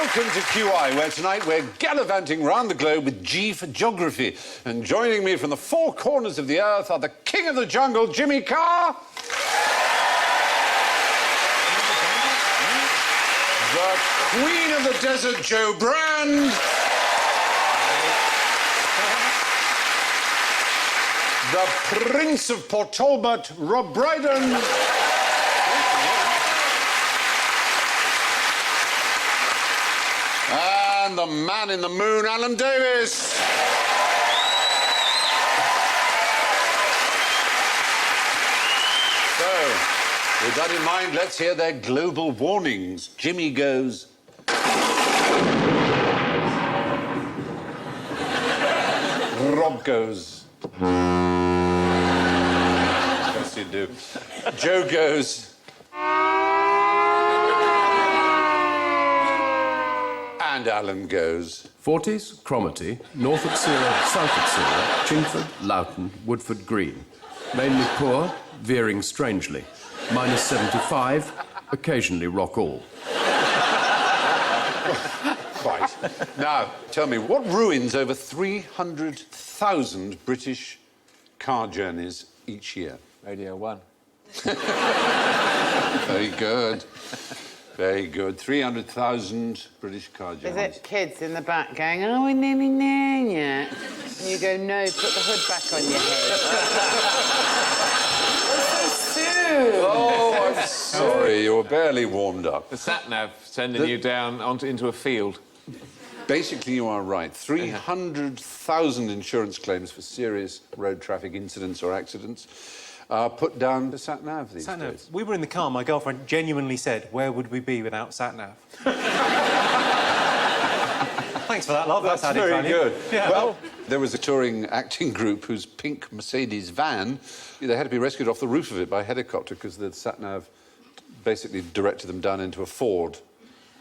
Welcome to QI, where tonight we're gallivanting round the globe with G for geography. And joining me from the four corners of the earth are the king of the jungle, Jimmy Carr. The queen of the desert, Jo Brand. The prince of Port Talbot, Rob Brydon. And the man in the moon, Alan Davis. So, with that in mind, let's hear their global warnings. Jimmy goes... Rob goes... Yes, you do. Jo goes... And Alan goes... Forties, Cromarty, Norfolk Sierra, Southwark Sierra, Chingford, Loughton, Woodford Green. Mainly poor, veering strangely. -75, occasionally rock all. Right. Now, tell me, what ruins over 300,000 British car journeys each year? Radio 1. Very good. Very good. 300,000 British car journeys. Is it kids in the back going, "Oh, we're nearly there yet"? And you go, "No, put the hood back on your head." That's so soon. Oh, I'm sorry. You were barely warmed up. The sat-nav sending you down into a field. Basically, you are right. 300,000 insurance claims for serious road traffic incidents or accidents are put down to sat-nav these days. We were in the car, my girlfriend genuinely said, "Where would we be without sat-nav?" Thanks for that, love. That's added very value. good. Yeah. Well, there was a touring acting group whose pink Mercedes van, they had to be rescued off the roof of it by helicopter because the sat-nav basically directed them down into a ford.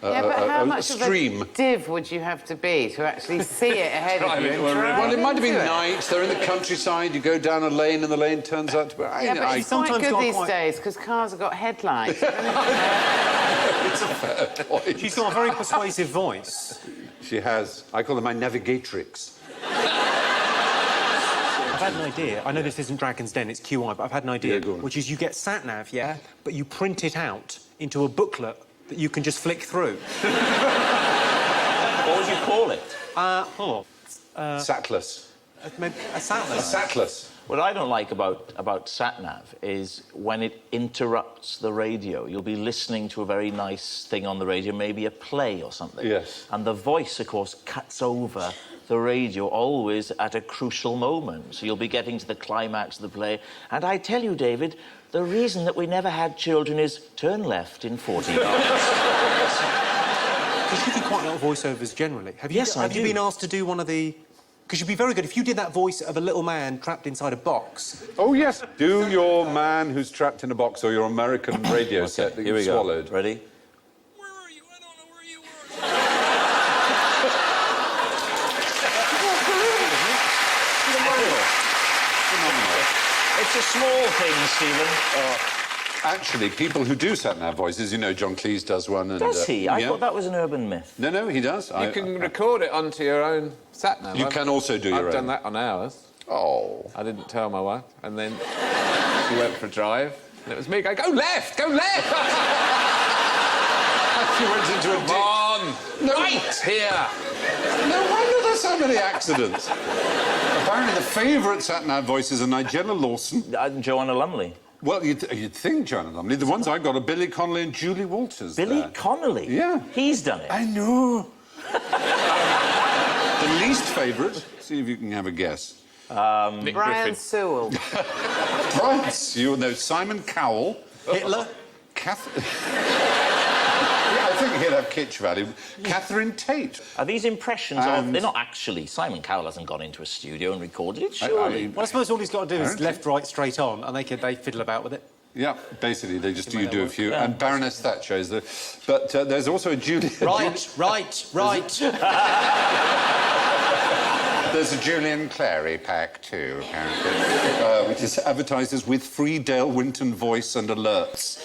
Yeah, but how much stream. of a div would you have to be to actually see it ahead of you? Well, it might have been night. They're in the countryside. You go down a lane, and the lane turns out to be. Yeah, but it's quite good these days because cars have got headlights. It's a fair point. She's got a very persuasive voice. She has. I call her my navigatrix. I've had an idea. I know this isn't Dragon's Den, it's QI, but I've had an idea, Yeah, go on. which is you get sat-nav, yeah, but you print it out into a booklet that you can just flick through. What would you call it? Satless. Maybe a sat-nav. Satless. What I don't like about sat-nav is when it interrupts the radio. You'll be listening to a very nice thing on the radio, maybe a play or something. Yes. And the voice, of course, cuts over the radio always at a crucial moment. So you'll be getting to the climax of the play. And I tell you, David, the reason that we never had children is turn left in 40 yards. Because you do quite a lot of voiceovers generally. Have you, Yes, I have you do. been asked to do one of the... Because you'd be very good if you did that voice of a little man trapped inside a box. Oh, yes. Do your man who's trapped in a box or your American radio set that Here we you go. swallowed. Ready? Where are you? I don't know where you were. It's a small thing, Stephen. Actually, people who do sat-nav voices, you know, John Cleese does one. And, Does he? I yeah. thought that was an urban myth. No, he does. You can record it onto your own sat-nav. You can also do your I've own. done that on ours. Oh. I didn't tell my wife, and then she went for a drive, and it was me going, "Go left! Go left!" You went into a Come on! No. Right here! No wonder there's so many accidents. Apparently, the favourite sat-nav voices are Nigella Lawson. Joanna Lumley. Well, you'd think Joanna Lumley. The ones I got are Billy Connolly and Julie Walters. Billy there. Connolly? Yeah. He's done it. I know. The least favourite. See if you can have a guess. Nick Brian Griffin. Sewell. Right. You know Simon Cowell. Hitler? Yeah, I think he'll have kitsch value. Catherine Tate. Are these impressions of... They're not actually... Simon Cowell hasn't gone into a studio and recorded it, surely. Well, I suppose all he's got to do is Apparently. left, right, straight on, and they fiddle about with it. Yeah, basically, they just might do a work. few. Yeah. And Baroness Thatcher is the... But there's also a Julia... Right. There's a Julian Clary pack, too, apparently, which is advertised as with free Dale Winton voice and alerts.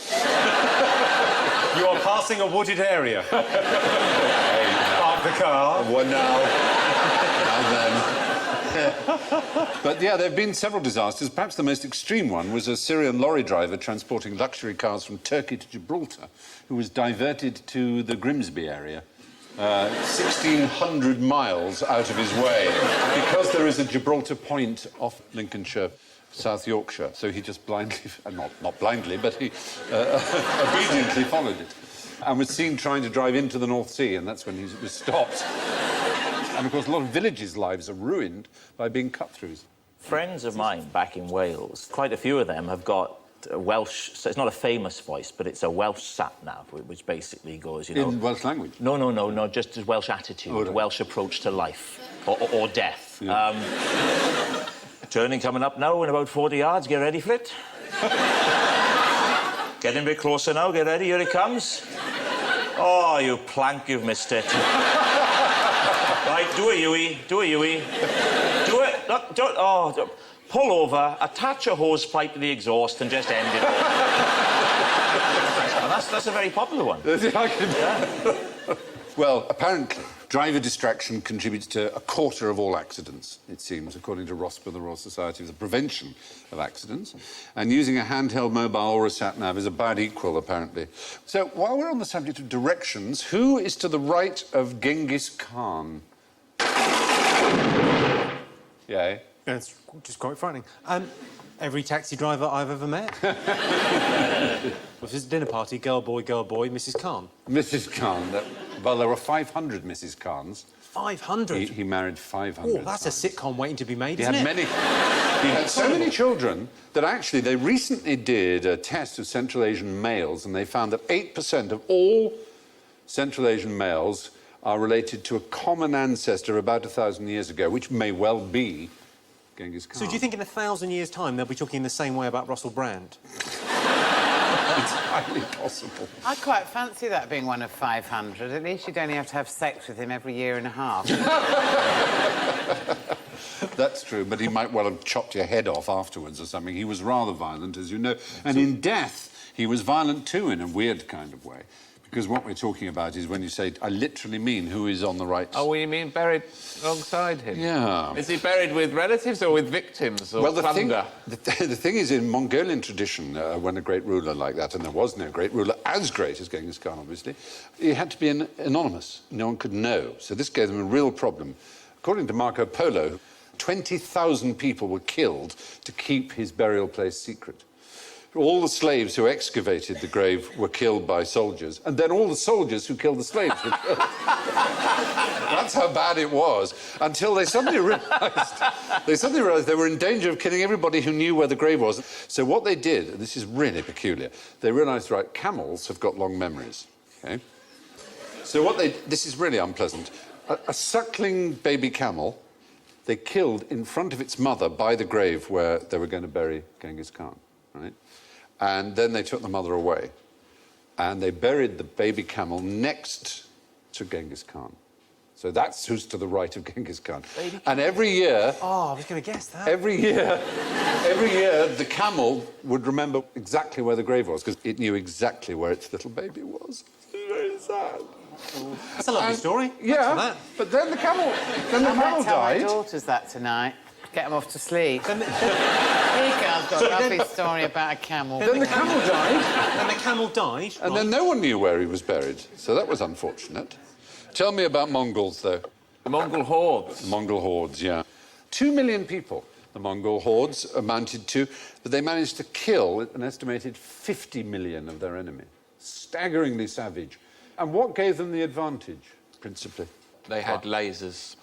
You are passing a wooded area. Hey, Park the car. Well, now. Now then. But yeah, there have been several disasters. Perhaps the most extreme one was a Syrian lorry driver transporting luxury cars from Turkey to Gibraltar, who was diverted to the Grimsby area, 1,600 miles out of his way, because there is a Gibraltar Point off Lincolnshire, South Yorkshire. So he just blindly, not blindly, but he obediently followed it, and was seen trying to drive into the North Sea, and that's when he was stopped. And, of course, a lot of villages' lives are ruined by being cut-throughs. Friends of mine back in Wales, quite a few of them have got a Welsh... So it's not a famous voice, but it's a Welsh sat-nav, which basically goes, you know... In Welsh language? No, just a Welsh attitude, Oh, no. Welsh approach to life, or death. Yeah. Turning coming up now in about 40 yards, get ready for it. Getting a bit closer now, get ready, here it comes. Oh, you plank, you've missed it. Right, do a Huey. Do it. Look, do it. Oh, pull over, attach a hose pipe to the exhaust and just end it all. And that's a very popular one. Well, apparently, driver distraction contributes to a quarter of all accidents, it seems, according to ROSPA, the Royal Society for the Prevention of Accidents. And using a handheld mobile or a sat-nav is about equal, apparently. So, while we're on the subject of directions, who is to the right of Genghis Khan? Yeah. It's just quite frightening. Every taxi driver I've ever met. If it's a dinner party, girl, boy, Mrs. Khan. Mrs. Khan. Well, there were 500 Mrs. Khans. 500? He married 500. Oh, that's a sitcom waiting to be made, He isn't had it? He had so many children that actually they recently did a test of Central Asian males, and they found that 8% of all Central Asian males are related to a common ancestor about 1,000 years ago, which may well be Genghis Khan. So do you think in 1,000 years' time they'll be talking the same way about Russell Brand? It's highly possible. I quite fancy that being one of 500. At least you'd only have to have sex with him every year and a half. That's true, but he might well have chopped your head off afterwards or something. He was rather violent, as you know. And in death, he was violent too, in a weird kind of way. Because what we're talking about is when you say, I literally mean who is on the right... Oh, you mean buried alongside him? Yeah. Is he buried with relatives or with victims or Well, the plunder? thing is, in Mongolian tradition, when a great ruler like that, and there was no great ruler as great as Genghis Khan, obviously, he had to be anonymous. No one could know. So this gave them a real problem. According to Marco Polo, 20,000 people were killed to keep his burial place secret. All the slaves who excavated the grave were killed by soldiers, and then all the soldiers who killed the slaves were killed. That's how bad it was, until they suddenly realised they were in danger of killing everybody who knew where the grave was. So what they did, and this is really peculiar, they realised, right, camels have got long memories, okay? So this is really unpleasant. A suckling baby camel, they killed in front of its mother by the grave where they were going to bury Genghis Khan, right? And then they took the mother away. And they buried the baby camel next to Genghis Khan. So that's who's to the right of Genghis Khan. And every year... Oh, I was going to guess that. Every year, the camel would remember exactly where the grave was, because it knew exactly where its little baby was. It's very sad. That's a lovely story. Thanks for Yeah, that. but then the camel I might tell my died. daughters that tonight. Get them off to sleep. Here you go, I've got a lovely story about a camel. Then the camel died. And the camel died. And then no one knew where he was buried. So that was unfortunate. Tell me about Mongols, though. The Mongol hordes. Mongol hordes, yeah. 2 million people the Mongol hordes amounted to, but they managed to kill an estimated 50 million of their enemy. Staggeringly savage. And what gave them the advantage, principally? They had lasers.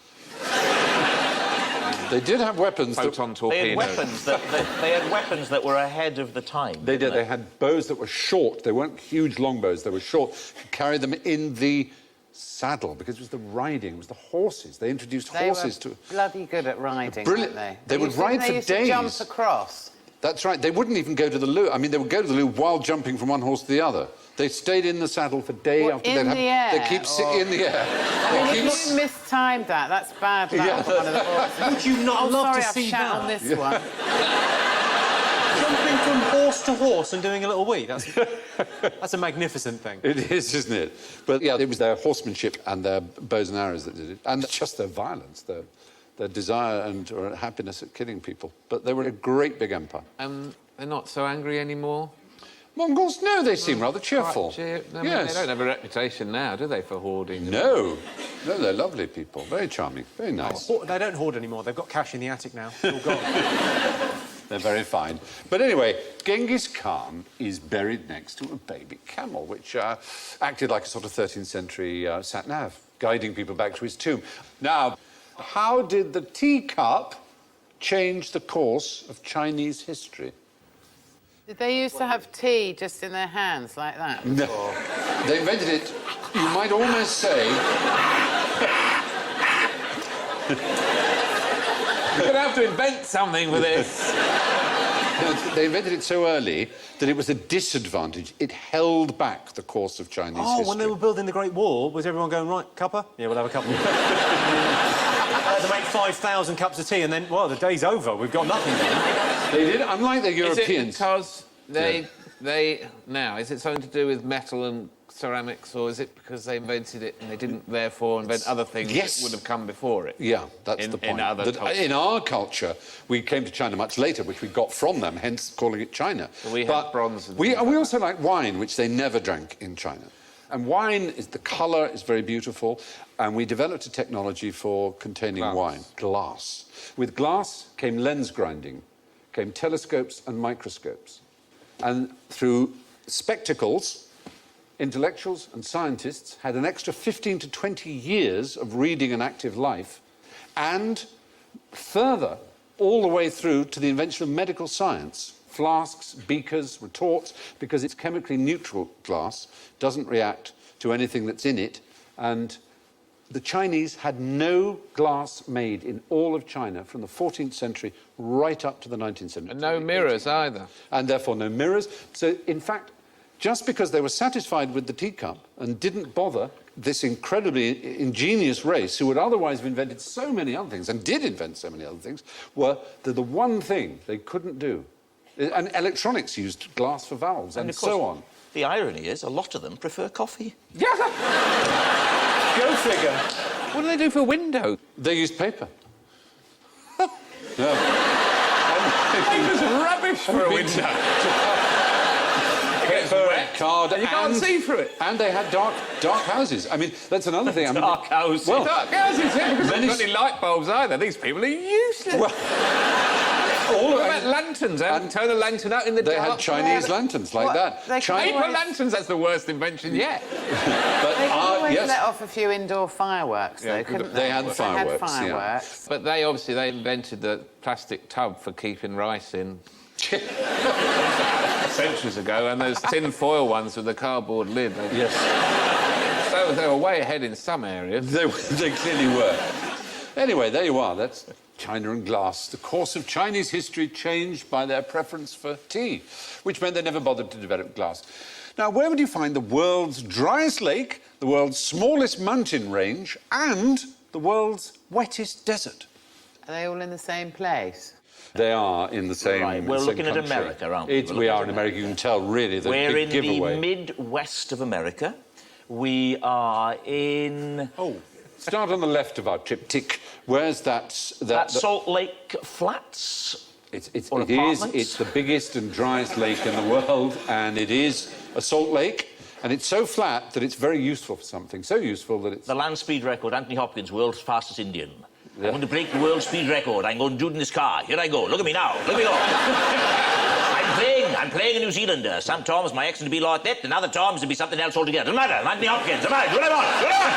They did have weapons. Photon They had torpedoes. weapons that were ahead of the time. They did. didn't They had bows that were short. They weren't huge longbows. They were short. Could carry them in the saddle because it was the riding. It was the horses. They introduced horses They were to. bloody good at riding, Brilliant. weren't They would ride for They used to jump days. across. That's right. They wouldn't even go to the loo. I mean, they would go to the loo while jumping from one horse to the other. They stayed in the saddle for day What, after in they'd the air, They keep or- in the air. I mean, if you mistimed that, that's bad luck Yeah. for one of the horses. Would you not Oh, love sorry, to I've see shat that? on this one. Jumping from horse just a horse and doing a little wee. That's a magnificent thing. It is, isn't it? But yeah, it was their horsemanship and their bows and arrows that did it, and just their violence, their desire and or happiness at killing people. But they were a great big empire. They're not so angry anymore. Mongols, no, they seem rather cheerful. I mean, yes. They don't have a reputation now, do they, for hoarding? No, they're lovely people, very charming, very nice. They don't hoard anymore. They've got cash in the attic now. It's all gone. They're very fine. But anyway, Genghis Khan is buried next to a baby camel, which acted like a sort of 13th century sat-nav, guiding people back to his tomb. Now, how did the teacup change the course of Chinese history? Did they used to have tea just in their hands like that? No. They invented it, you might almost say... You're going to have to invent something for this. They invented it so early that it was a disadvantage. It held back the course of Chinese history. When they were building the Great Wall, was everyone going, right, cuppa? Yeah, we'll have a couple. They had to make 5,000 cups of tea and then, well, the day's over. We've got nothing. They did, unlike the Europeans. Is it because is it something to do with metal and ceramics, or is it because they invented it and they didn't therefore invent other things that would have come before it? Yeah, that's the point. In our culture, we came to China much later, which we got from them, hence calling it China. So we have bronze. And we also like wine, which they never drank in China. And wine, the colour is very beautiful, and we developed a technology for containing wine, glass. With glass came lens grinding, came telescopes and microscopes. And through spectacles, intellectuals and scientists had an extra 15 to 20 years of reading an active life, and further, all the way through to the invention of medical science. Flasks, beakers, retorts, because it's chemically neutral glass, doesn't react to anything that's in it, and the Chinese had no glass made in all of China from the 14th century right up to the 19th century. And no mirrors either. And therefore no mirrors. So, in fact, just because they were satisfied with the teacup and didn't bother this incredibly ingenious race who would otherwise have invented so many other things, and did invent so many other things, were the one thing they couldn't do. And electronics used glass for valves and so on. The irony is, a lot of them prefer coffee. Yeah! Go figure. What do they do for a window? They used paper. Paper's rubbish for a window. Card, and you can't see through it. And they had dark houses. I mean, that's another thing. Dark houses. Well, Dark houses, yeah, because they've got any light bulbs either. These people are useless. Well, what about lanterns? And turn a lantern out in the dark. They had Chinese lanterns like that. Paper lanterns, that's the worst invention yet. But They could always let off a few indoor fireworks, though, couldn't they? They had fireworks, yeah. But they invented the plastic tub for keeping rice in. Centuries ago, and those tin foil ones with the cardboard lid. Yes. So they were way ahead in some areas. They clearly were. Anyway, there you are. That's China and glass. The course of Chinese history changed by their preference for tea, which meant they never bothered to develop glass. Now, where would you find the world's driest lake, the world's smallest mountain range, and the world's wettest desert? Are they all in the same place? They are in the same Right, we're same looking country. at America, aren't we? We are in America. You can tell, really, the We're big in giveaway. the Midwest of America. We are in... Oh, start on the left of our triptych. Where's that? Salt Lake Flats. It's apartments? the biggest and driest lake in the world, and it is a salt lake, and it's so flat that it's very useful for something. So useful that it's... The land speed record, Anthony Hopkins, world's fastest Indian. I'm going to break the world speed record. I'm going to do it in this car. Here I go. Look at me now. Look at me go. I'm playing a New Zealander. Sometimes my accent will be like that, and other times it'll be something else altogether. Doesn't matter. I'm Anthony Hopkins. Doesn't matter. Do what I want. Do what I want.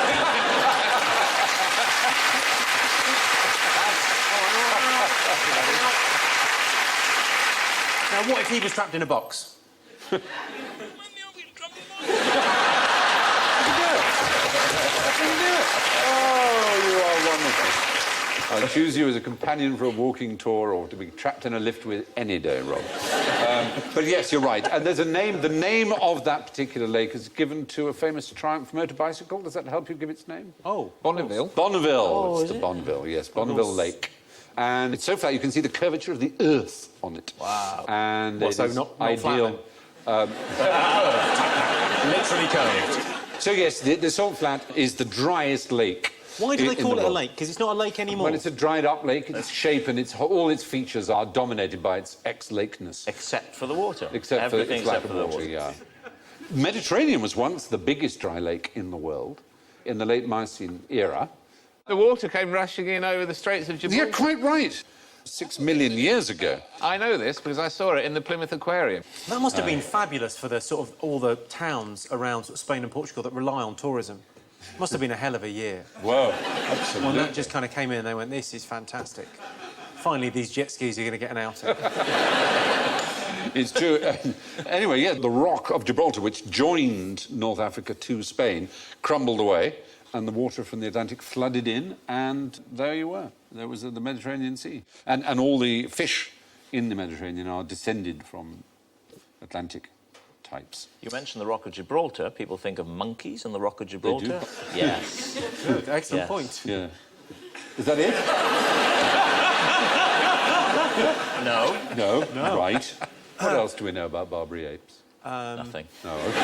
Now, what if he was trapped in a box? Oh, you are wonderful. I'll choose you as a companion for a walking tour or to be trapped in a lift with any day, Rob. But yes, you're right. And there's a name. The name of that particular lake is given to a famous Triumph motor bicycle. Does that help you give its name? Oh. Bonneville. Bonneville. Oh, it's is the it? Bonneville, yes. Bonneville Lake. And it's so flat you can see the curvature of the Earth on it. Wow. And Well, it so is not ideal. Literally curved. So yes, the Salt Flat is the driest lake. Why do they in call the it a world. lake? Because it's not a lake anymore. Well, it's a dried-up lake. Its shape and all its features are dominated by its ex-lakeness. Except for the water. Except for Everything its lack except of for the water, yeah. Mediterranean was once the biggest dry lake in the world in the late Miocene era. The water came rushing in over the Straits of Gibraltar. Yeah, quite right. 6 million years ago. I know this because I saw it in the Plymouth Aquarium. That must have been fabulous for the sort of all the towns around sort of Spain and Portugal that rely on tourism. Must have been a hell of a year. Whoa, When absolutely. that just kind of came in, they went, "This is fantastic." Finally, these jet skis are going to get an outing. It's true. Anyway, yeah, the Rock of Gibraltar, which joined North Africa to Spain, crumbled away, and the water from the Atlantic flooded in, and there you were. There was the Mediterranean Sea. And all the fish in the Mediterranean are descended from Atlantic types. You mentioned the Rock of Gibraltar. People think of monkeys and the Rock of Gibraltar. Yes. Good, excellent Yes. point. Yeah. Is that it? No. No. Right. What else do we know about Barbary apes? Nothing. No, okay.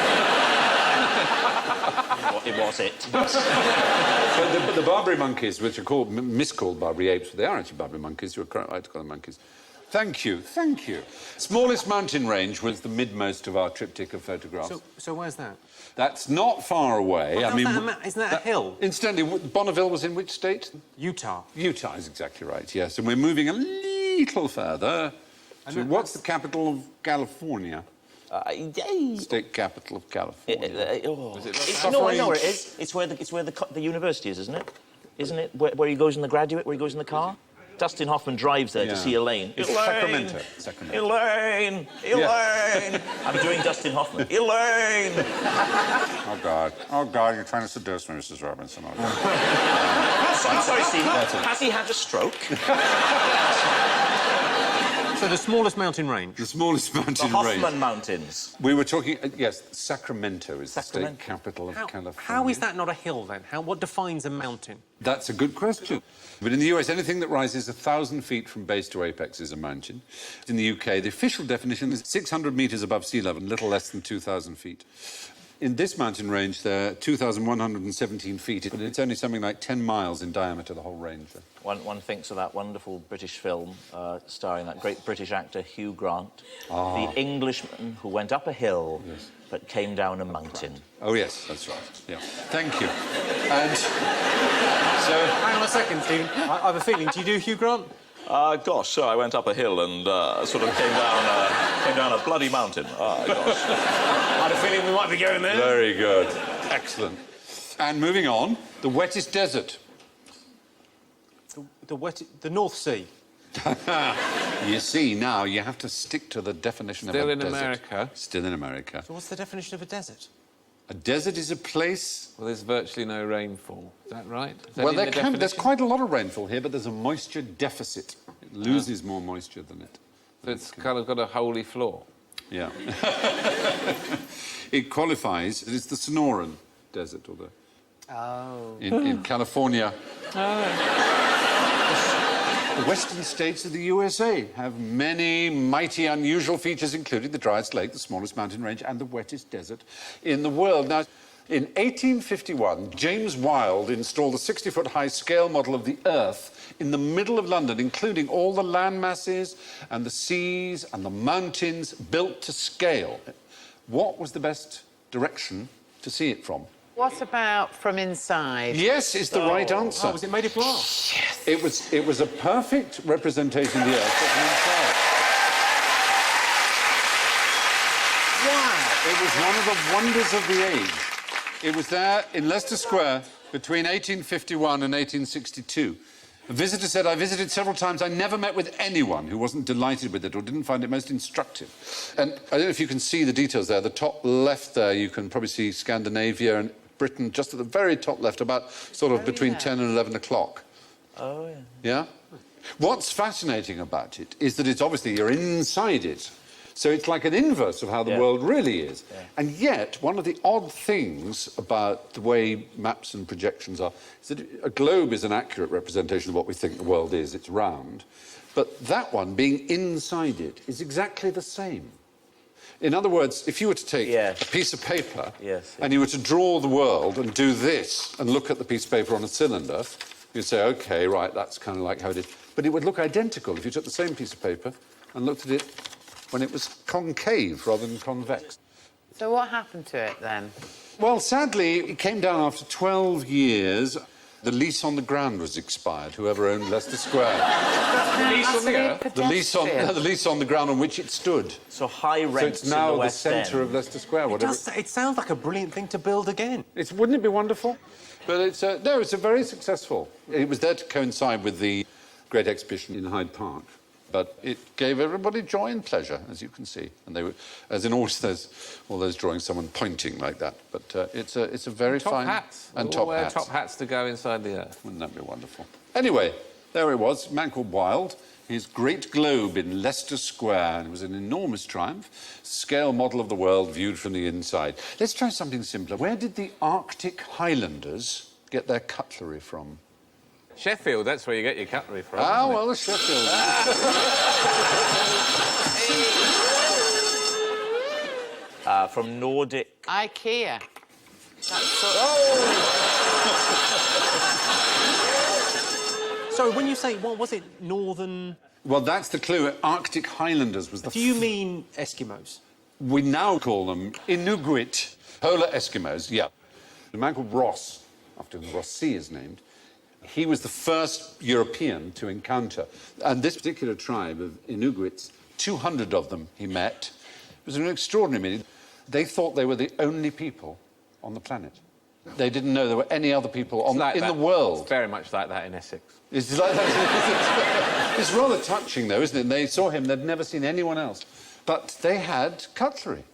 It was it. So the Barbary monkeys, which are called miscalled Barbary apes, but they are actually Barbary monkeys. You're correct right to call them monkeys. Thank you. Smallest mountain range was the midmost of our triptych of photographs. So where's that? That's not far away. Well, isn't that a hill? Incidentally, Bonneville was in which state? Utah. Utah is exactly right, yes. And we're moving a little further to what's the capital of California? State capital of California. No, I know where it is. It's where the university is, isn't it? Isn't it where he goes in the graduate, where he goes in the car? Dustin Hoffman drives there to see Elaine. It's Elaine! Sacramento. Elaine! I'm doing Dustin Hoffman. Elaine! Oh, God, you're trying to seduce me, Mrs. Robinson. I'm sorry, Stephen. Has he had a stroke? So the smallest mountain range. The smallest mountain The Hoffman range. Mountains. We were talking, yes, Sacramento is the Sacramento. state capital of California. How is that not a hill, then? What defines a mountain? That's a good question. But in the US, anything that rises 1,000 feet from base to apex is a mountain. In the UK, the official definition is 600 metres above sea level, a little less than 2,000 feet. In this mountain range, they're 2,117 feet, but it's only something like 10 miles in diameter, the whole range. One thinks of that wonderful British film starring that great British actor Hugh Grant, the Englishman who went up a hill but came down a mountain. Oh, yes, that's right. Yeah. Thank you. And so... Hang on a second, Stephen. I have a feeling. Do you do Hugh Grant? Gosh, so I went up a hill and sort of came down a bloody mountain. Gosh. I had a feeling we might be going there. Very good. Excellent. And moving on, the wettest desert. The North Sea. You see, now you have to stick to the definition Still of a in desert. America. Still in America. So what's the definition of a desert? A desert is a place... Well, there's virtually no rainfall. Is that right? Is that Well, in the there's definition? quite a lot of rainfall here, but there's a moisture deficit. It loses more moisture than it... So it's kind of got a holy floor. Yeah. It qualifies... It's the Sonoran Desert, or the... Oh. In California. The western states of the USA have many mighty unusual features, including the driest lake, the smallest mountain range, and the wettest desert in the world. Now, in 1851, James Wilde installed a 60-foot-high scale model of the Earth in the middle of London, including all the land masses and the seas and the mountains built to scale. What was the best direction to see it from? What about from inside? Yes, is the right answer. Oh, was it made of glass? It was a perfect representation of the Earth from inside. Wow! It was one of the wonders of the age. It was there in Leicester Square between 1851 and 1862. A visitor said, I visited several times. I never met with anyone who wasn't delighted with it or didn't find it most instructive. And I don't know if you can see the details there. The top left there, you can probably see Scandinavia and Britain just at the very top left, about sort of between 10 and 11 o'clock. Oh, yeah. Yeah? What's fascinating about it is that it's obviously you're inside it. So it's like an inverse of how the world really is. Yeah. And yet, one of the odd things about the way maps and projections are is that a globe is an accurate representation of what we think the world is. It's round. But that one, being inside it, is exactly the same. In other words, if you were to take a piece of paper and you were to draw the world and do this and look at the piece of paper on a cylinder, you'd say, OK, right, that's kind of like how it is. But it would look identical if you took the same piece of paper and looked at it when it was concave rather than convex. So what happened to it then? Well, sadly, it came down after 12 years. The lease on the ground was expired, whoever owned Leicester Square. The lease on the ground on which it stood. So high rents So it's now in the the West centre End. of Leicester Square. It sounds like a brilliant thing to build again. Wouldn't it be wonderful? But it's a very successful. It was there to coincide with the Great Exhibition in Hyde Park. But it gave everybody joy and pleasure, as you can see. And they were, as in all those drawings, someone pointing like that. But it's a very fine... Hats. And We'll top wear hats. top hats to go inside the Earth. Wouldn't that be wonderful? Anyway, there it was, a man called Wilde. His great globe in Leicester Square. And it was an enormous triumph. Scale model of the world viewed from the inside. Let's try something simpler. Where did the Arctic Highlanders get their cutlery from? Sheffield, that's where you get your cutlery from. Ah, isn't it? well, the Sheffield. From Nordic... IKEA. So when you say, what was it, northern... Well, that's the clue. Arctic Highlanders was the... Do you mean Eskimos? We now call them Inuit polar Eskimos, yeah. A man called Ross, after whom the Ross Sea is named, he was the first European to encounter. And this particular tribe of Inuits, 200 of them he met. It was an extraordinary meeting. They thought they were the only people on the planet. They didn't know there were any other people in the world. It's very much like that in Essex. It's like that. It's rather touching, though, isn't it? They saw him, they'd never seen anyone else. But they had cutlery.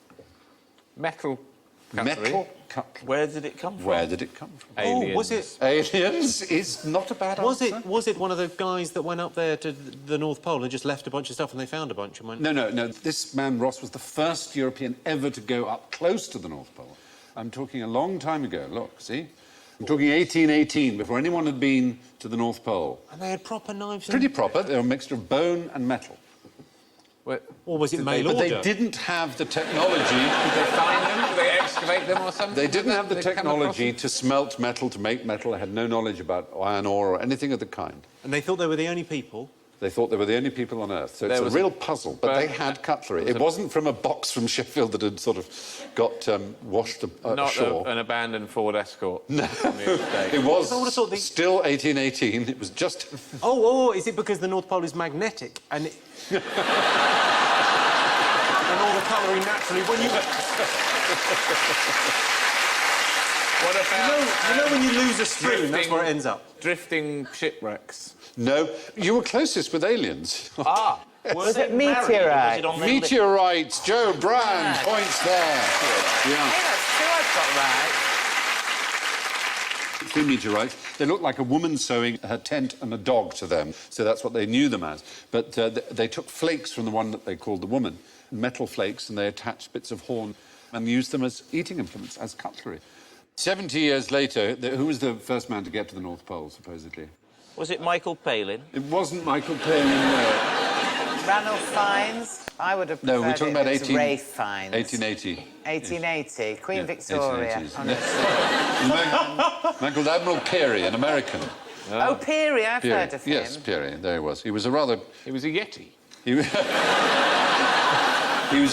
Metal cutlery. Metal cutlery. Where did it come from? Where did it come from? Aliens. Oh, was it... Aliens is not a bad answer. Was it one of the guys that went up there to the North Pole and just left a bunch of stuff and they found a bunch and went... No. This man, Ross, was the first European ever to go up close to the North Pole. I'm talking a long time ago. Look, see? I'm talking 1818, before anyone had been to the North Pole. And they had proper knives and... Pretty proper. They were a mixture of bone and metal. Or was it mail But order? they didn't have the technology... Did they find them? Did they excavate them or something? They didn't have the Did they come across technology them? to smelt metal, to make metal. They had no knowledge about iron ore or anything of the kind. And they thought they were the only people... They thought they were the only people on Earth. So it's a real puzzle. But they had cutlery. It wasn't from a box from Sheffield that had sort of got washed ashore. Not an abandoned Ford Escort. No. It was I would have thought still 1818. It was just... Oh, is it because the North Pole is magnetic and it... and all the cutlery naturally... When you... What about... You know when you lose a spoon, that's where it ends up. Drifting shipwrecks. No. You were closest with aliens. Ah! Was it married? meteorite? Was it on the Meteorites. Joe Brand points there. Hey, Yeah. that's two I've got right. 3 meteorites. They looked like a woman sewing her tent and a dog to them, so that's what they knew them as. But they took flakes from the one that they called the woman, metal flakes, and they attached bits of horn and used them as eating implements, as cutlery. 70 years later, who was the first man to get to the North Pole, supposedly? Was it Michael Palin? It wasn't Michael Palin, no. Ranulph Fiennes. I would have No, preferred we're talking about it was Ralph Fiennes. 1880. 1880. Queen Yeah, Victoria. 1880s. Man called Admiral Peary, an American. Oh, Peary, I've heard of him. Yes, Peary, there he was. He was a rather... It was a Yeti. He was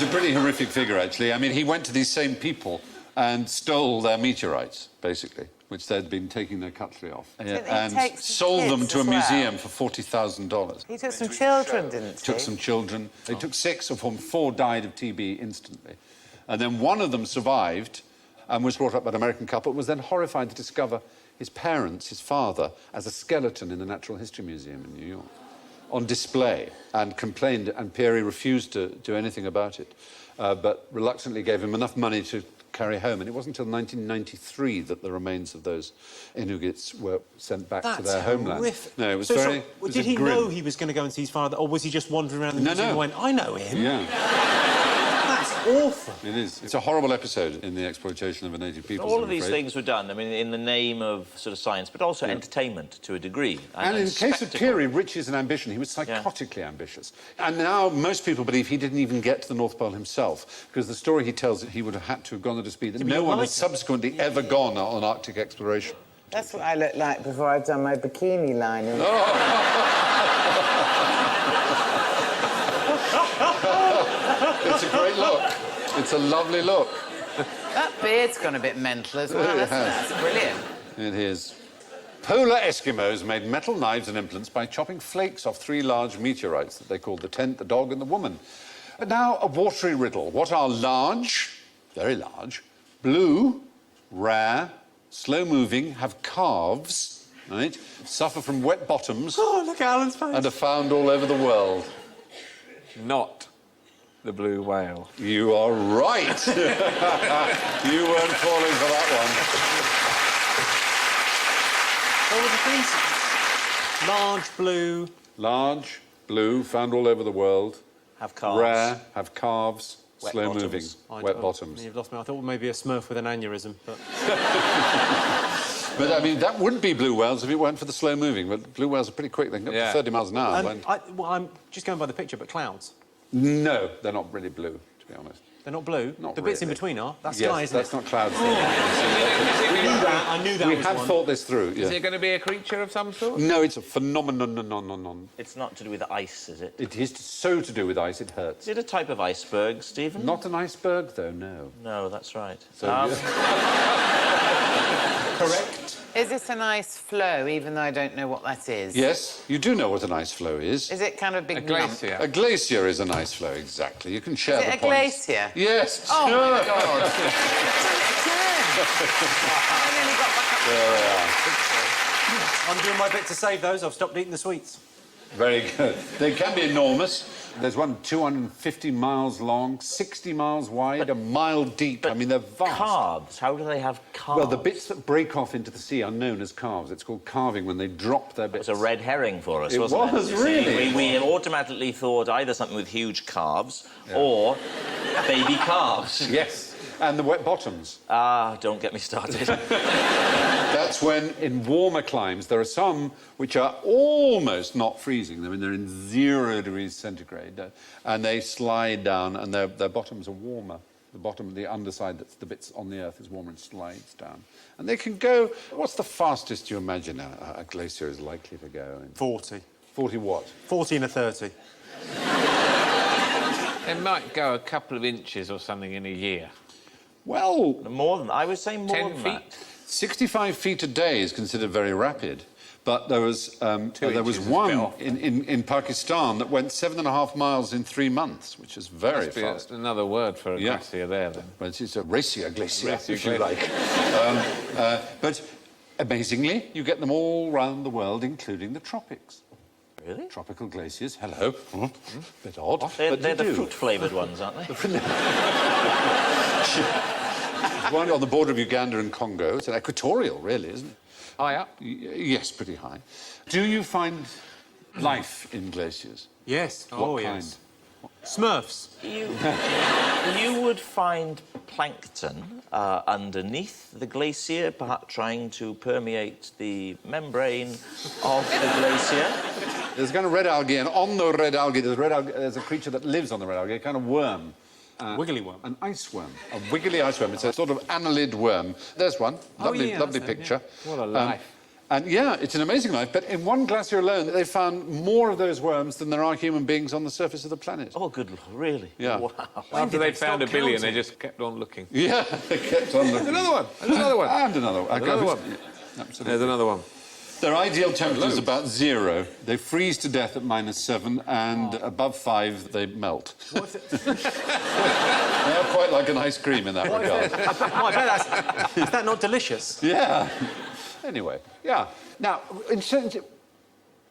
a pretty horrific figure, actually. I mean, he went to these same people and stole their meteorites, basically, which they'd been taking their cutlery off, and take some sold them kids to a as well? museum for $40,000. He took some children, didn't he? Took some children. They took 6, of whom 4 died of TB instantly. And then one of them survived and was brought up by an American couple, was then horrified to discover his parents, his father, as a skeleton in the Natural History Museum in New York, on display, and complained, and Peary refused to do anything about it, but reluctantly gave him enough money to carry home. And it wasn't until 1993 that the remains of those Inuits were sent back to their homeland. Horrific. No, it was so, very... Did he know he was going to go and see his father, or was he just wandering around the museum and went, I know him? Yeah. awful. It is. It's a horrible episode in the exploitation of a native people. All of these things were done, I mean, in the name of sort of science, but also entertainment to a degree. And in the case of Peary, riches and ambition, he was psychotically ambitious. And now most people believe he didn't even get to the North Pole himself, because the story he tells that he would have had to have gone at a speed that no one has subsequently ever gone on Arctic exploration. That's what I looked like before I'd done my bikini line. It's a great look. It's a lovely look. That beard's gone a bit mental as well. That's brilliant. It is. Polar Eskimos made metal knives and implements by chopping flakes off 3 large meteorites that they called the tent, the dog, and the woman. But now, a watery riddle. What are large, very large, blue, rare, slow-moving, have calves, right, suffer from wet bottoms... Oh, look at Alan's face. ...and are found all over the world? Not the blue whale. You are right. You weren't falling for that What were the things? Large, blue... Large, blue, found all over the world. Have calves. Rare, have calves, Wet slow-moving, bottoms. wet bottoms. You've lost me. I thought maybe a Smurf with an aneurysm, but... But, I mean, that would be blue whales if it weren't for the slow-moving. But blue whales are pretty quick. They can go up to 30 miles an hour. I'm just going by the picture, but clouds. No, they're not really blue, to be honest. They're not blue? Not the bits in really. between are? That's Yes, sky, isn't that's it? not clouds. I knew that We was have one. thought this through, Is yes. it going to be a creature of some sort? No, it's a phenomenon. It's not to do with ice, is it? It is so to do with ice, it hurts. Is it a type of iceberg, Stephen? Not an iceberg, though, no. No, that's right. So, Correct. Is it an ice flow, even though I don't know what that is? Yes, you do know what an ice flow is. Is it kind of a big A glacier. A glacier is an ice flow, exactly. You can share Is the it a points. glacier? Yes, Oh, sure. my God. I nearly got back up. There we are. I'm doing my bit to save those. I've stopped eating the sweets. Very good. They can be enormous. There's one 250 miles long, 60 miles wide, a mile deep. I mean, they're vast. Calves? How do they have calves? Well, the bits that break off into the sea are known as calves. It's called calving when they drop their bits. It was a red herring for us, It wasn't was, it? You see, really. We automatically thought either something with huge calves or baby calves. Yes, and the wet bottoms. Ah, don't get me started. That's when, in warmer climes, there are some which are almost not freezing. I mean, they're in 0 degrees centigrade, and they slide down, and their bottoms are warmer. The bottom, the underside, that's the bits on the Earth, is warmer and slides down. And they can go... What's the fastest you imagine a glacier is likely to go? 40. 40 what? 40 and a 30. It might go a couple of inches or something in a year. Well, More than... I would say more 10 than feet? that. 65 feet a day is considered very rapid, but there was inches is a bit one off. in Pakistan that went 7.5 miles in 3 months, which is very Must be fast. another word for a Yeah. glacier there, then. Well, it's a racier glacier, Racier if you glacier. like. But amazingly, you get them all round the world, including the tropics. Really? Tropical glaciers, hello. Bit odd, They're but you the do. fruit-flavoured ones, aren't they? There's one on the border of Uganda and Congo. It's an equatorial, really, isn't it? High up? Yes, pretty high. Do you find life in glaciers? Yes. What oh, kind? yes. Smurfs. You would find plankton underneath the glacier, perhaps trying to permeate the membrane of the glacier. There's kind of red algae, and on the red algae, there's a creature that lives on the red algae, a kind of worm. Wiggly worm. An ice worm. A wiggly ice worm. It's a sort of annelid worm. There's one. Lovely, yeah, lovely that's it, picture. What a life. And yeah, it's an amazing life, but in one glacier alone, they found more of those worms than there are human beings on the surface of the planet. Oh, good, really? Yeah. Wow. After did they'd they found a stop billion, counting? they just kept on looking. Yeah, they kept on looking. Another one. There's another one. And another one. Another one. Yeah, absolutely. There's another one. Their ideal temperature is about 0. They freeze to death at -7, and above 5, they melt. They are quite like an ice cream in that regard. I bet is that not delicious? Yeah. Anyway, yeah. Now,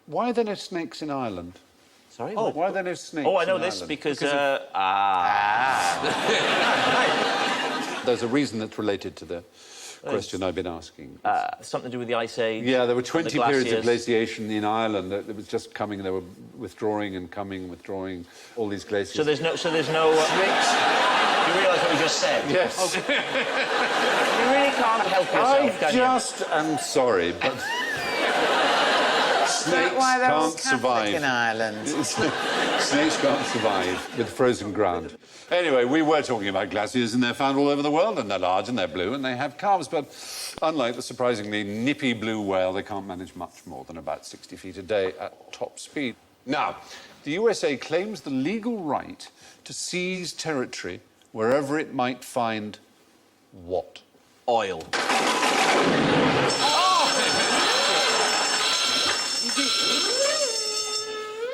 why are there no snakes in Ireland? Sorry? Oh, why are there no snakes? Oh, I know in this Ireland? because... There's a reason that's related to the question I've been asking. something to do with the Ice Age. Yeah, there were 20 periods of glaciers. glaciation in Ireland. It was just coming, they were withdrawing and coming, withdrawing, all these glaciers. So there's no... Snakes? You realise what you just said? Yes. You really can't help yourself, can you? am sorry, but snakes Why they're all can't Catholic survive. in Ireland. Snakes can't survive with frozen ground. Anyway, we were talking about glaciers, and they're found all over the world, and they're large and they're blue, and they have calves. But unlike the surprisingly nippy blue whale, they can't manage much more than about 60 feet a day at top speed. Now, the USA claims the legal right to seize territory wherever it might find what? Oil.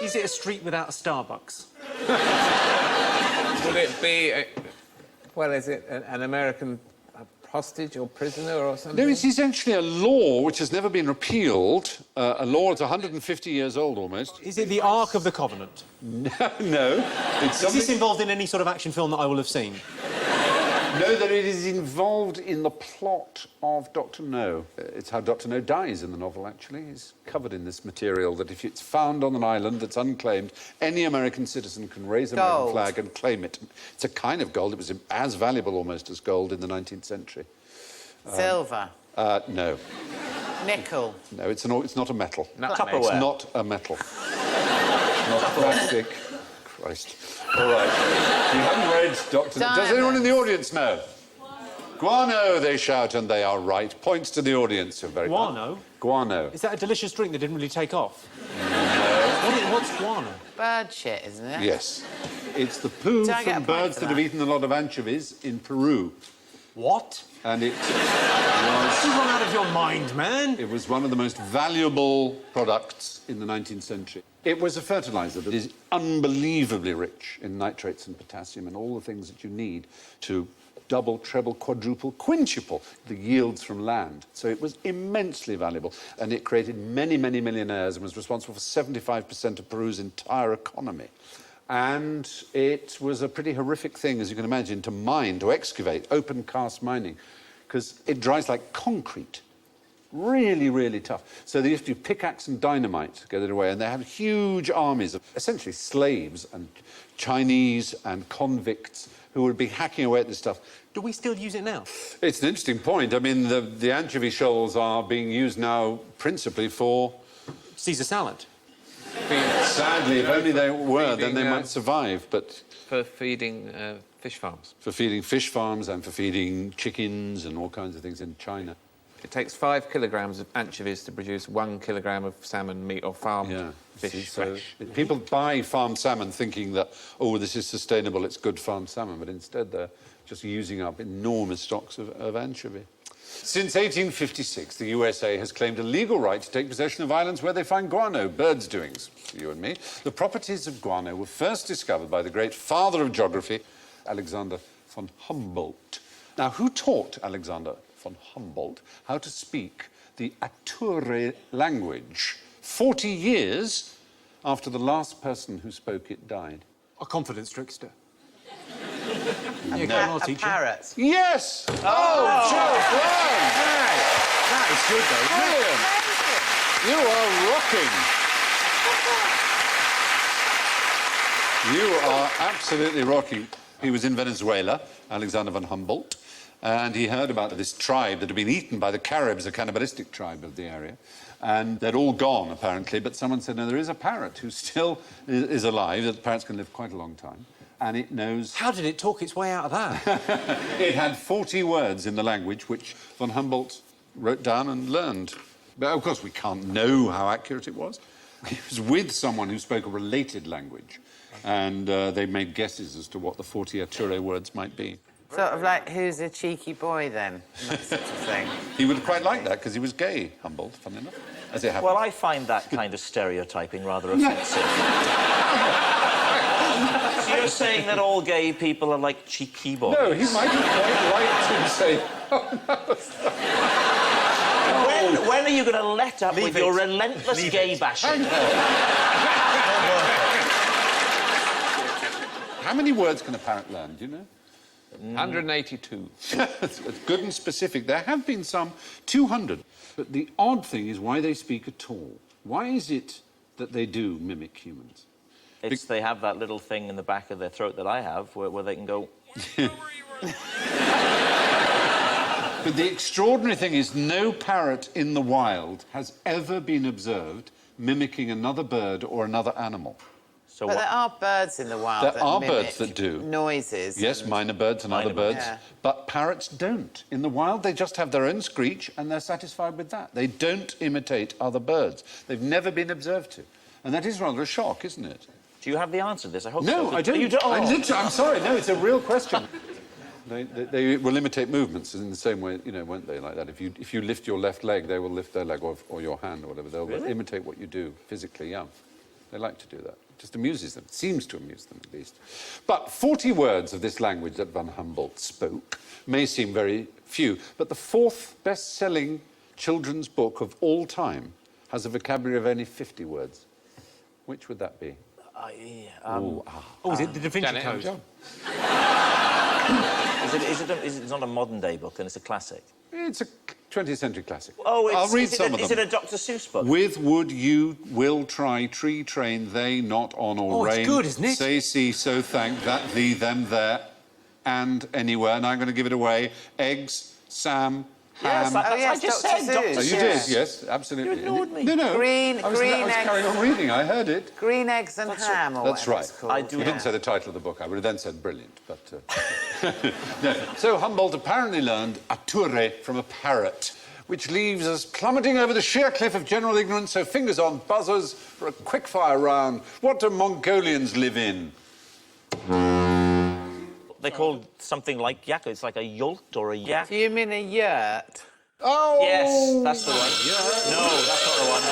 Is it a street without a Starbucks? Would it be, well, is it an American hostage or prisoner or something? No, it's essentially a law which has never been repealed, a law that's 150 years old almost. Is it the Ark of the Covenant? No, Is it's this something... involved in any sort of action film that I will have seen? No, that it is involved in the plot of Dr. No. It's how Dr. No dies in the novel, actually. He's covered in this material that if it's found on an island that's unclaimed, any American citizen can raise an American Gold. flag and claim it. It's a kind of gold. It was as valuable almost as gold in the 19th century. Silver. No. Nickel. No, it's not a metal. Tupperware. It's not a metal. Not plastic. Christ. All right. You haven't read Dr. No. Does anyone in the audience know? Guano, they shout, and they are right. Points to the audience. Who are very Guano? Guano. Is that a delicious drink that didn't really take off? No. What's guano? Bird shit, isn't it? Yes. It's the poo Do I get a from point birds for that that? have eaten a lot of anchovies in Peru. What? And it You run out of your mind, man. It was one of the most valuable products in the 19th century. It was a fertilizer that is unbelievably rich in nitrates and potassium and all the things that you need to double, treble, quadruple, quintuple the yields from land. So it was immensely valuable, and it created many, many millionaires and was responsible for 75% of Peru's entire economy. And it was a pretty horrific thing, as you can imagine, to mine, to excavate, open cast mining, because it dries like concrete. Really, really tough. So they used to do pickaxe and dynamite to get it away, and they had huge armies of essentially slaves and Chinese and convicts who would be hacking away at this stuff. Do we still use it now? It's an interesting point. I mean, the anchovy shoals are being used now principally for... Caesar salad. Sadly, if only they were, then they feeding, might survive, but... For feeding fish farms. For feeding fish farms and for feeding chickens and all kinds of things in China. It takes 5 kilograms of anchovies to produce 1 kilogram of salmon meat or farmed fish. See, so fresh. people buy farmed salmon thinking that, oh, this is sustainable, it's good farmed salmon, but instead they're just using up enormous stocks of anchovy. Since 1856, the USA has claimed a legal right to take possession of islands where they find guano, birds' doings, you and me. The properties of guano were first discovered by the great father of geography, Alexander von Humboldt. Now, who taught Alexander von Humboldt how to speak the Ature language 40 years after the last person who spoke it died? A confidence trickster. A parrot. Yes! Oh, Charles Brown! That is good, though. Brilliant! You are absolutely rocking. He was in Venezuela, Alexander von Humboldt, and he heard about this tribe that had been eaten by the Caribs, a cannibalistic tribe of the area. And they'd all gone, apparently, but someone said, no, there is a parrot who still is alive, that parrots can live quite a long time, and it knows... How did it talk its way out of that? It had 40 words in the language, which von Humboldt wrote down and learned. But, of course, we can't know how accurate it was. He was with someone who spoke a related language, and they made guesses as to what the 40 Ature words might be. Sort of like, who's a cheeky boy, then? That sort of thing. He would quite like that, because he was gay, Humboldt, funny enough, as it happened. Well, I find that kind of stereotyping rather offensive. So you're saying that all gay people are like cheeky boys? No, he might have quite liked to say... When are you going to let up with your relentless gay bashing? How many words can a parrot learn, do you know? 182. That's good and specific. There have been some 200. But the odd thing is why they speak at all. Why is it that they do mimic humans? They have that little thing in the back of their throat that I have where they can go... Where were you? But the extraordinary thing is no parrot in the wild has ever been observed mimicking another bird or another animal. So But what? there are birds in the wild There that are mimic birds that do. noises. Yes, and- minor birds and other Minor birds. birds. Yeah. But parrots don't. In the wild, they just have their own screech and they're satisfied with that. They don't imitate other birds. They've never been observed to. And that is rather a shock, isn't it? Do you have the answer to this? I hope so. No, I don't. You don't. I'm sorry. No, it's a real question. They will imitate movements in the same way, you know, won't they, like that? If you lift your left leg, they will lift their leg, or your hand, or whatever. They'll imitate what you do physically, yeah. They like to do that. It just amuses them. Seems to amuse them, at least. But 40 words of this language that Van Humboldt spoke may seem very few, but the fourth best-selling children's book of all time has a vocabulary of only 50 words. Which would that be? Oh, is it the Da Vinci Janet, Code? John. Is it not a modern day book and it's a classic? It's a 20th century classic. Oh, I'll read is it some of them. Is it a Dr. Seuss book? With wood you will try, tree train, they not on or Oh, it's rain. good, isn't it? Say, see, so thank, that, thee, them, there, and anywhere. And I'm going to give it away. Eggs, Sam, Yes, ham. that's Oh, yes, I just Dr. said Seuss. Dr. Oh, you Seuss. did, yes, absolutely. You ignored me. No. Green- I was green carrying on reading, I heard it. Green eggs and ham, or That's whatever right. it's called. I do You Yeah. didn't say the title of the book. I would have then said brilliant, but... no. So Humboldt apparently learned ature from a parrot, which leaves us plummeting over the sheer cliff of general ignorance, so fingers on buzzers for a quick-fire round. What do Mongolians live in? They called something like yak. It's like a yolt or a yak. Do you mean a yurt? Oh! Yes, that's the one. No, that's not the one.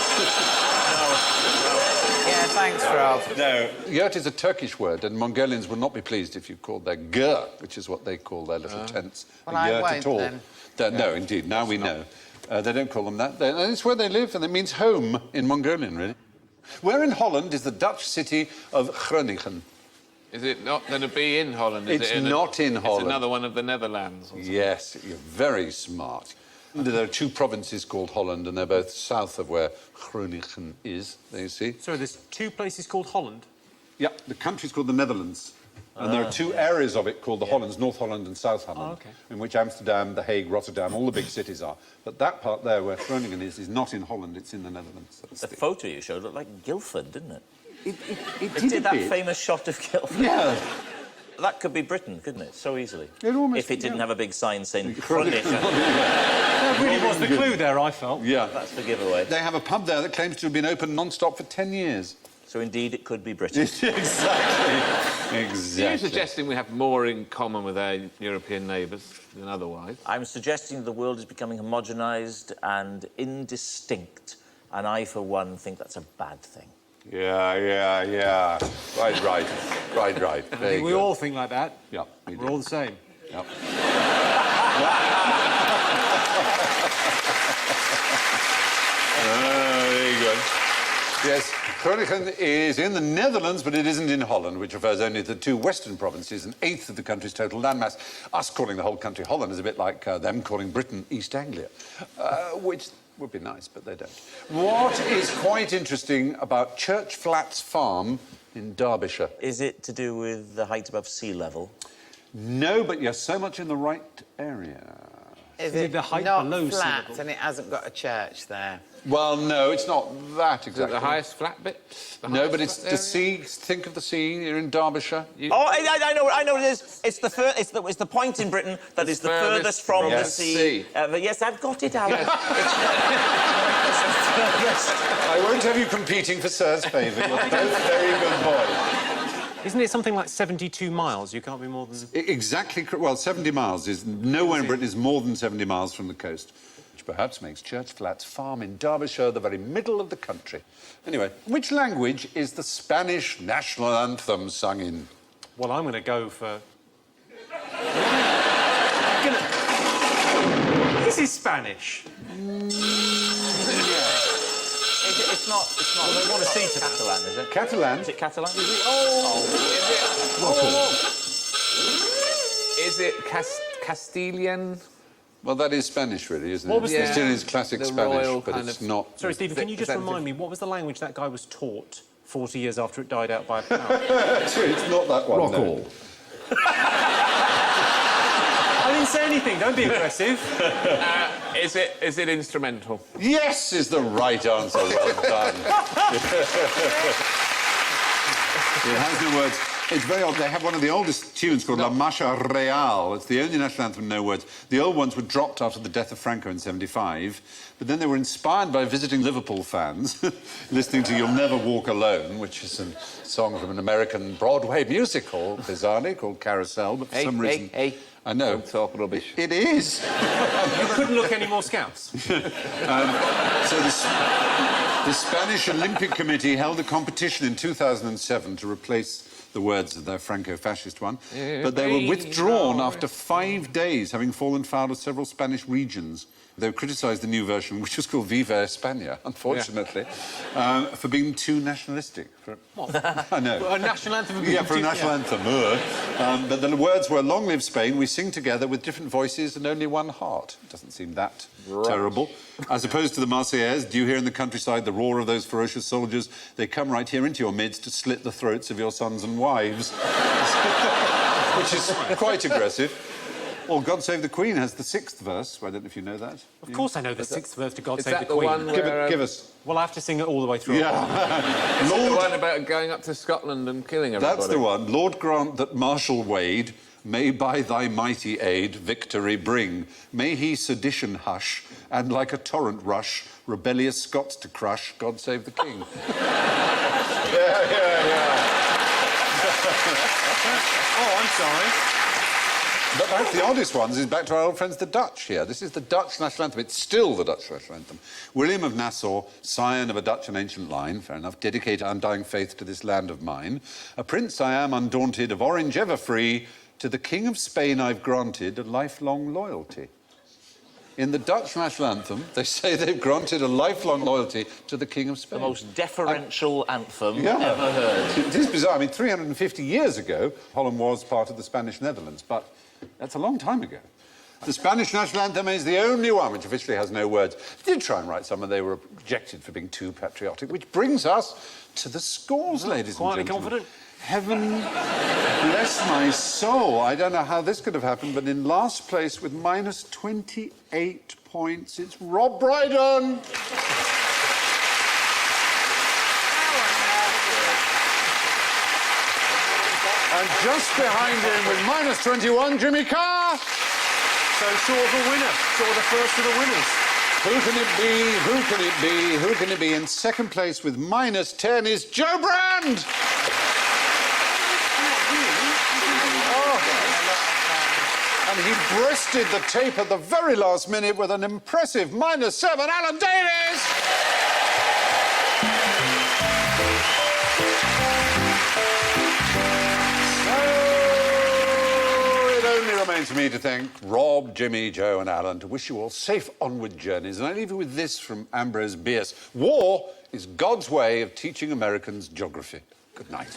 Yeah, thanks, Rob. No. Yurt is a Turkish word, and Mongolians would not be pleased if you called their gur, which is what they call their little tents, Well, a I yurt won't at all. then. No, indeed. Now we know. They don't call them that. And it's where they live, and it means home in Mongolian, really. Where in Holland is the Dutch city of Groningen? Is it not going to be in Holland? Is It's it not in Holland. It's another one of the Netherlands. Or something. Yes, you're very smart. There are two provinces called Holland, and they're both south of where Groningen is, you see. Sorry, there's two places called Holland. Yeah, the country's called the Netherlands. And there are two areas of it called the Hollands, North Holland and South Holland, okay. in which Amsterdam, The Hague, Rotterdam, all the big cities are. But that part there where Groningen is not in Holland, it's in the Netherlands. That's The the- photo you showed looked like Guildford, didn't it? It It did a did that bit. famous shot of Guildford. Yeah. That could be Britain, couldn't it? So easily. It almost- if it didn't yeah. have a big sign saying Groningen. Groningen. That really was the clue there, I felt. Yeah. That's the giveaway. They have a pub there that claims to have been open non-stop for 10 years. So indeed, it could be Britain. Exactly. Are you Exactly. suggesting we have more in common with our European neighbours than otherwise? I'm suggesting the world is becoming homogenised and indistinct, and I, for one, think that's a bad thing. Yeah. Right. There you We go. all think like that. Yeah, we We're do. all the same. Yep. There you go. Yes, Groningen is in the Netherlands, but it isn't in Holland, which refers only to the two western provinces, an eighth of the country's total landmass. Us calling the whole country Holland is a bit like them calling Britain East Anglia, which would be nice, but they don't. What is quite interesting about Church Flats Farm in Derbyshire? Is it to do with the height above sea level? No, but you're so much in the right area. Is it it the height not below sea flat level? and it hasn't got a church there? Well, no, it's not that Is it exactly. the highest flat bit? The No, highest but it's flat the area? sea. Think of the sea. You're in Derbyshire. Oh, I know what it is. It's the point in Britain that is the furthest from the Yes. sea. But yes, I've got it, Alan. Yes. I won't have you competing for Sir's favour. You're both very good boys. Isn't it something like 72 miles? You can't be more than... Exactly. Well, 70 miles is nowhere in Britain is more than 70 miles from the coast, which perhaps makes Church Flats Farm in Derbyshire the very middle of the country. Anyway, which language is the Spanish national anthem sung in? Well, I'm going to go for... This is Spanish. It's not. Well, they want to see to that. Catalan, is it? Catalan. Is it Catalan? Is it Castilian? Well, that is Spanish, really, isn't it? What was the- Still is classic the Spanish, royal but kind it's of- not. Sorry, Stephen, can you just Representative. remind me, what was the language that guy was taught 40 years after it died out by a power? It's not that one. Rock no. all. say anything. Don't be aggressive. Is it instrumental? Yes is the right answer. Well done. It has no words. It's very odd. They have one of the oldest tunes called La Marcha Real. It's the only national anthem with no words. The old ones were dropped after the death of Franco in '75, but then they were inspired by visiting Liverpool fans, listening to You'll Never Walk Alone, which is a song from an American Broadway musical, bizarrely, called Carousel, but for some reason... Hey, I know. don't talk rubbish. It is. You couldn't look any more Scouts. So the Spanish Olympic Committee held a competition in 2007 to replace the words of their Franco-fascist one, but they were withdrawn after 5 days, having fallen foul of several Spanish regions. They criticised the new version, which was called Viva España, unfortunately, for being too nationalistic. I know. A national anthem. Yeah, for a national anthem. But the words were, long live Spain, we sing together with different voices and only one heart. Doesn't seem that terrible. As opposed to the Marseillaise, do you hear in the countryside the roar of those ferocious soldiers? They come right here into your midst to slit the throats of your sons and wives. Which is quite aggressive. Well, God Save the Queen has the 6th verse. I don't know if you know that. Of course I know the 6th verse to God Is Save that the the Queen. one where, Give us. Well, I have to sing it all the way through. Yeah. the one about going up to Scotland and killing everybody? That's the one. Lord grant that Marshal Wade may by thy mighty aid victory bring. May he sedition hush, and like a torrent rush, rebellious Scots to crush. God save the King. Yeah. Oh, I'm sorry. But perhaps the oddest ones is back to our old friends the Dutch here. This is the Dutch national anthem. It's still the Dutch national anthem. William of Nassau, scion of a Dutch and ancient line, fair enough, dedicate undying faith to this land of mine. A prince I am undaunted, of Orange ever free, to the King of Spain I've granted a lifelong loyalty. In the Dutch national anthem, they say they've granted a lifelong loyalty to the King of Spain. The most deferential anthem ever heard. It is bizarre. I mean, 350 years ago, Holland was part of the Spanish Netherlands, but that's a long time ago. The Spanish national anthem is the only one which officially has no words. They did try and write some, and they were rejected for being too patriotic, which brings us to the scores, ladies and Quietly gentlemen. confident. Heaven bless my soul. I don't know how this could have happened, but in last place with minus 28 points, it's Rob Brydon. And just behind him with minus 21, Jimmy Carr. So sort of a winner. Sort of the first of the winners. Who can it be? Who can it be? Who can it be? In second place with minus 10 is Joe Brand. And he breasted the tape at the very last minute with an impressive minus 7, Alan Davies! So it only remains for me to thank Rob, Jimmy, Joe and Alan, to wish you all safe onward journeys. And I leave you with this from Ambrose Bierce. War is God's way of teaching Americans geography. Good night.